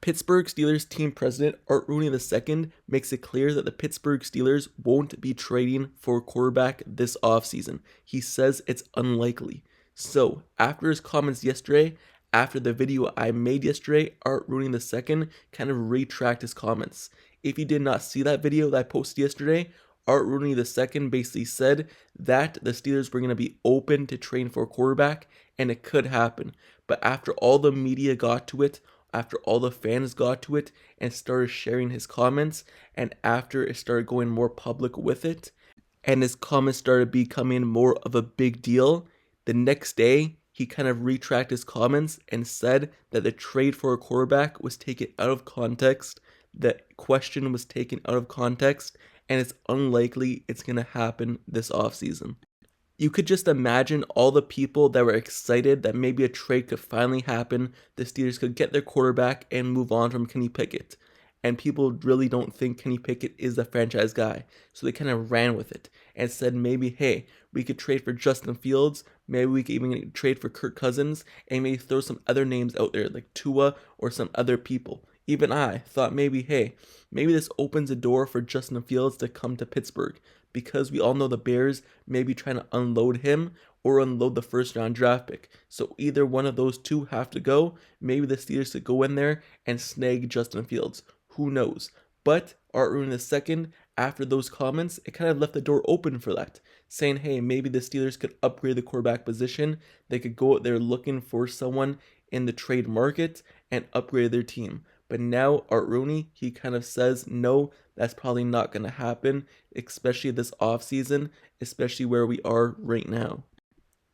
Pittsburgh Steelers team president Art Rooney II makes it clear that the Pittsburgh Steelers won't be trading for a quarterback this offseason. He says it's unlikely. So, after his comments yesterday, after the video I made yesterday, Art Rooney II kind of retracted his comments. If you did not see that video that I posted yesterday, Art Rooney II basically said that the Steelers were going to be open to trading for a quarterback, and it could happen. But after all the media got to it, after all the fans got to it and started sharing his comments, and after it started going more public with it, and his comments started becoming more of a big deal, the next day he kind of retracted his comments and said that the trade for a quarterback was taken out of context, the question was taken out of context, and it's unlikely it's going to happen this offseason. You could just imagine all the people that were excited that maybe a trade could finally happen, the Steelers could get their quarterback and move on from Kenny Pickett. And people really don't think Kenny Pickett is the franchise guy, so they kind of ran with it and said maybe, hey, we could trade for Justin Fields, maybe we could even trade for Kirk Cousins, and maybe throw some other names out there like Tua or some other people. Even I thought maybe, hey, maybe this opens a door for Justin Fields to come to Pittsburgh, because we all know the Bears may be trying to unload him or unload the first round draft pick. So either one of those two have to go. Maybe the Steelers could go in there and snag Justin Fields. Who knows? But Art Rooney II, after those comments, it kind of left the door open for that, saying, hey, maybe the Steelers could upgrade the quarterback position. They could go out there looking for someone in the trade market and upgrade their team. But now Art Rooney, he kind of says, no, that's probably not going to happen, especially this offseason, especially where we are right now.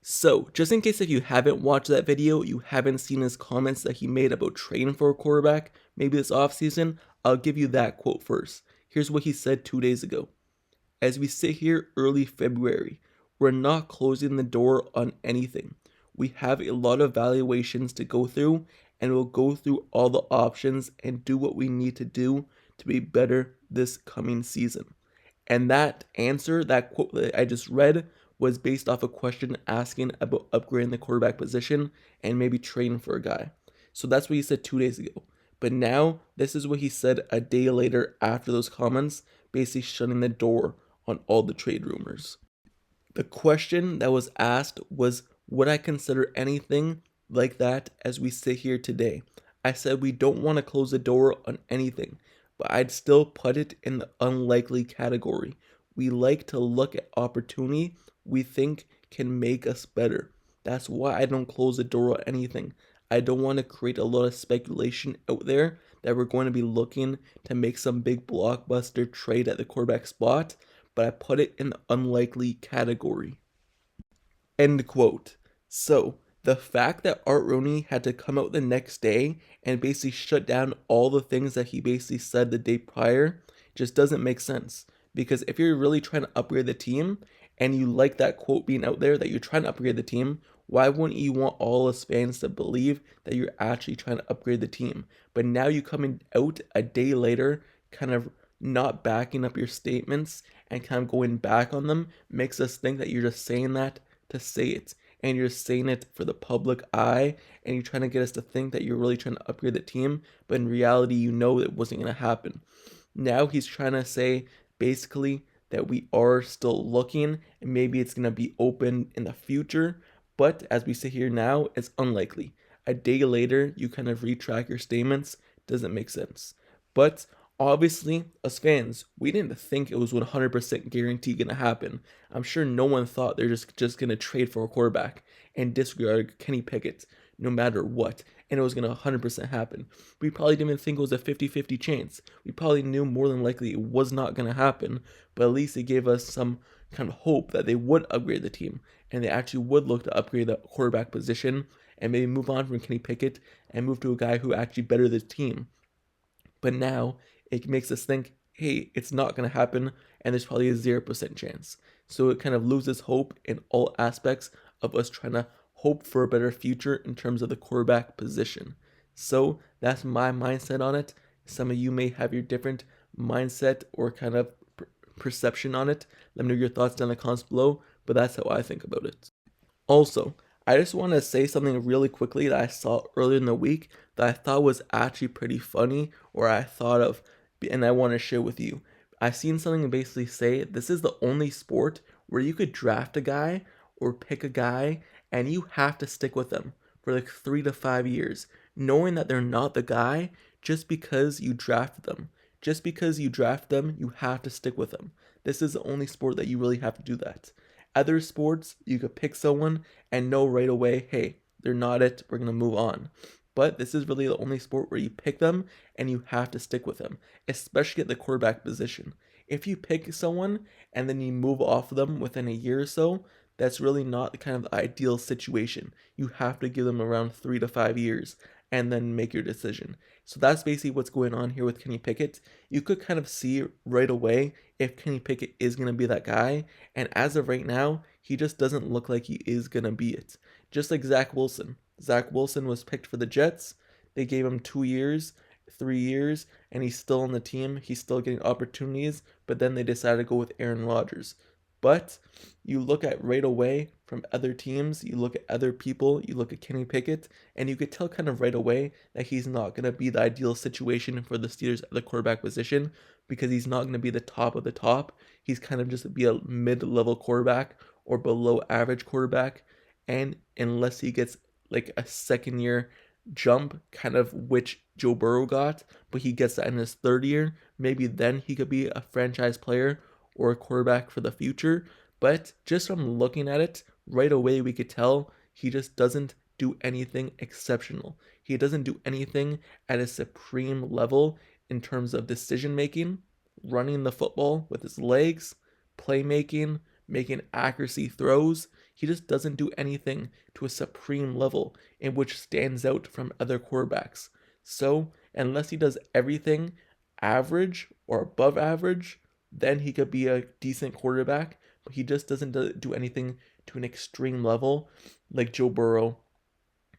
So, just in case if you haven't watched that video, you haven't seen his comments that he made about trading for a quarterback, maybe this offseason, I'll give you that quote first. Here's what he said 2 days ago. As we sit here early February, we're not closing the door on anything. We have a lot of valuations to go through, and we'll go through all the options and do what we need to do to be better this coming season. And that answer, that quote that I just read, was based off a question asking about upgrading the quarterback position and maybe trading for a guy. So that's what he said 2 days ago. But now, this is what he said a day later after those comments, basically shutting the door on all the trade rumors. The question that was asked was, would I consider anything like that as we sit here today? I said we don't want to close the door on anything, but I'd still put it in the unlikely category. We like to look at opportunity we think can make us better. That's why I don't close the door on anything. I don't want to create a lot of speculation out there that we're going to be looking to make some big blockbuster trade at the quarterback spot, but I put it in the unlikely category. End quote. So, the fact that Art Rooney had to come out the next day and basically shut down all the things that he basically said the day prior just doesn't make sense. Because if you're really trying to upgrade the team and you like that quote being out there that you're trying to upgrade the team, why wouldn't you want all us fans to believe that you're actually trying to upgrade the team? But now you coming out a day later, kind of not backing up your statements and kind of going back on them, makes us think that you're just saying that to say it. And you're saying it for the public eye, and you're trying to get us to think that you're really trying to upgrade the team, but in reality, you know it wasn't going to happen. Now he's trying to say, basically, that we are still looking, and maybe it's going to be open in the future, but as we sit here now, it's unlikely. A day later, you kind of retract your statements, doesn't make sense. But obviously, as fans, we didn't think it was 100% guaranteed going to happen. I'm sure no one thought they're just going to trade for a quarterback and disregard Kenny Pickett no matter what, and it was going to 100% happen. We probably didn't even think it was a 50-50 chance. We probably knew more than likely it was not going to happen, but at least it gave us some kind of hope that they would upgrade the team, and they actually would look to upgrade the quarterback position and maybe move on from Kenny Pickett and move to a guy who actually bettered the team. But now, it makes us think, hey, it's not going to happen, and there's probably a 0% chance. So it kind of loses hope in all aspects of us trying to hope for a better future in terms of the quarterback position. So that's my mindset on it. Some of you may have your different mindset or kind of perception on it. Let me know your thoughts down in the comments below, but that's how I think about it. Also, I just want to say something really quickly that I saw earlier in the week that I thought was actually pretty funny, or I thought of, and I want to share with you. I seen something basically say this is the only sport where you could draft a guy or pick a guy and you have to stick with them for like 3 to 5 years, knowing that they're not the guy just because you drafted them. Just because you draft them, you have to stick with them. This is the only sport that you really have to do that. Other sports, you could pick someone and know right away, hey, they're not it, we're going to move on. But this is really the only sport where you pick them and you have to stick with them, especially at the quarterback position. If you pick someone and then you move off of them within a year or so, that's really not the kind of ideal situation. You have to give them around 3 to 5 years and then make your decision. So that's basically what's going on here with Kenny Pickett. You could kind of see right away if Kenny Pickett is going to be that guy. And as of right now, he just doesn't look like he is going to be it. Just like Zach Wilson. Zach Wilson was picked for the Jets. They gave him 2 years, 3 years, and he's still on the team. He's still getting opportunities, but then they decided to go with Aaron Rodgers. But you look at right away from other teams, you look at other people, you look at Kenny Pickett, and you could tell kind of right away that he's not going to be the ideal situation for the Steelers at the quarterback position because he's not going to be the top of the top. He's kind of just be a mid-level quarterback or below average quarterback. And unless he gets like a second year jump, kind of which Joe Burrow got, but he gets that in his third year, maybe then he could be a franchise player or a quarterback for the future. But just from looking at it, right away we could tell he just doesn't do anything exceptional. He doesn't do anything at a supreme level in terms of decision making, running the football with his legs, playmaking, making accuracy throws. He just doesn't do anything to a supreme level in which stands out from other quarterbacks. So, unless he does everything average or above average, then he could be a decent quarterback, but he just doesn't do anything to an extreme level like Joe Burrow,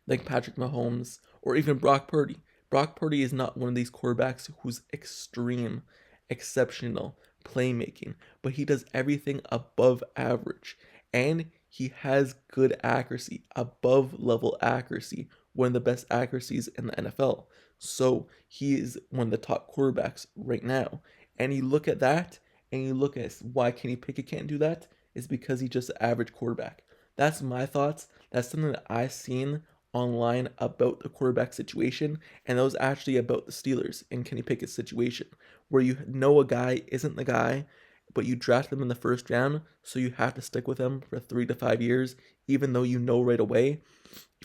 like Patrick Mahomes, or even Brock Purdy. Brock Purdy is not one of these quarterbacks who's extreme, exceptional playmaking, but he does everything above average, and he has good accuracy, above level accuracy, one of the best accuracies in the NFL. So he is one of the top quarterbacks right now. And you look at that, and you look at why Kenny Pickett can't do that, is because he's just an average quarterback. That's my thoughts. That's something that I've seen online about the quarterback situation, and that was actually about the Steelers and Kenny Pickett's situation, where you know a guy isn't the guy, but you draft them in the first round, so you have to stick with them for 3 to 5 years, even though you know right away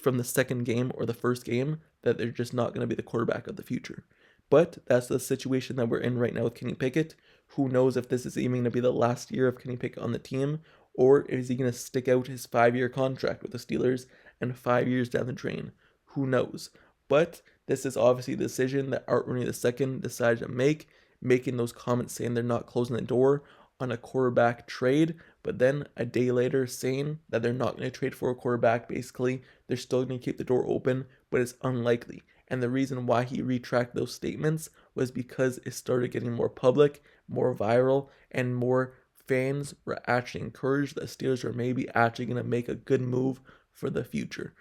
from the second game or the first game that they're just not going to be the quarterback of the future. But that's the situation that we're in right now with Kenny Pickett. Who knows if this is even going to be the last year of Kenny Pickett on the team, or is he going to stick out his 5-year contract with the Steelers and 5 years down the drain? Who knows? But this is obviously the decision that Art Rooney II decided to make, making those comments saying they're not closing the door on a quarterback trade, but then a day later saying that they're not going to trade for a quarterback. Basically, they're still going to keep the door open, but it's unlikely. And the reason why he retracted those statements was because it started getting more public, more viral, and more fans were actually encouraged that Steelers are maybe actually going to make a good move for the future.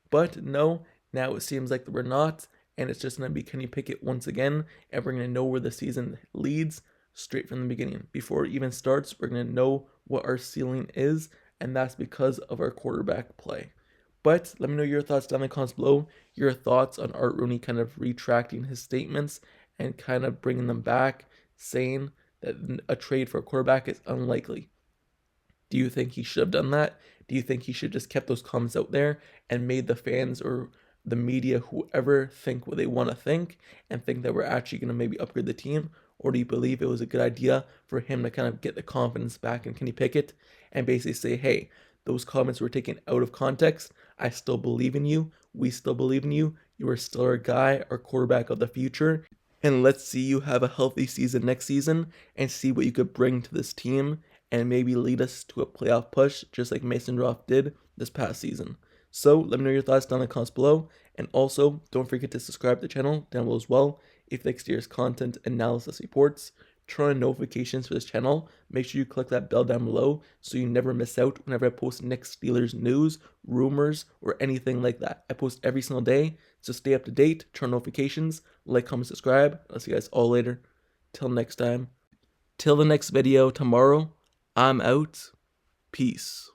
But no, now it seems like we're not, and it's just going to be Kenny Pickett once again, and we're going to know where the season leads straight from the beginning. Before it even starts, we're going to know what our ceiling is, and that's because of our quarterback play. But let me know your thoughts down in the comments below, your thoughts on Art Rooney kind of retracting his statements and kind of bringing them back, saying that a trade for a quarterback is unlikely. Do you think he should have done that? Do you think he should just kept those comments out there and made the fans or the media, whoever, think what they want to think and think that we're actually going to maybe upgrade the team? Or do you believe it was a good idea for him to kind of get the confidence back in Kenny Pickett and basically say, hey, those comments were taken out of context. I still believe in you. We still believe in you. You are still our guy, our quarterback of the future. And let's see you have a healthy season next season and see what you could bring to this team and maybe lead us to a playoff push just like Mason Rudolph did this past season. So let me know your thoughts down in the comments below. And also, don't forget to subscribe to the channel down below as well if you like Steelers content, analysis, reports, turn on notifications for this channel. Make sure you click that bell down below so you never miss out whenever I post next Steelers news, rumors, or anything like that. I post every single day, so stay up to date, turn on notifications, like, comment, subscribe. I'll see you guys all later. Till next time. Till the next video tomorrow, I'm out. Peace.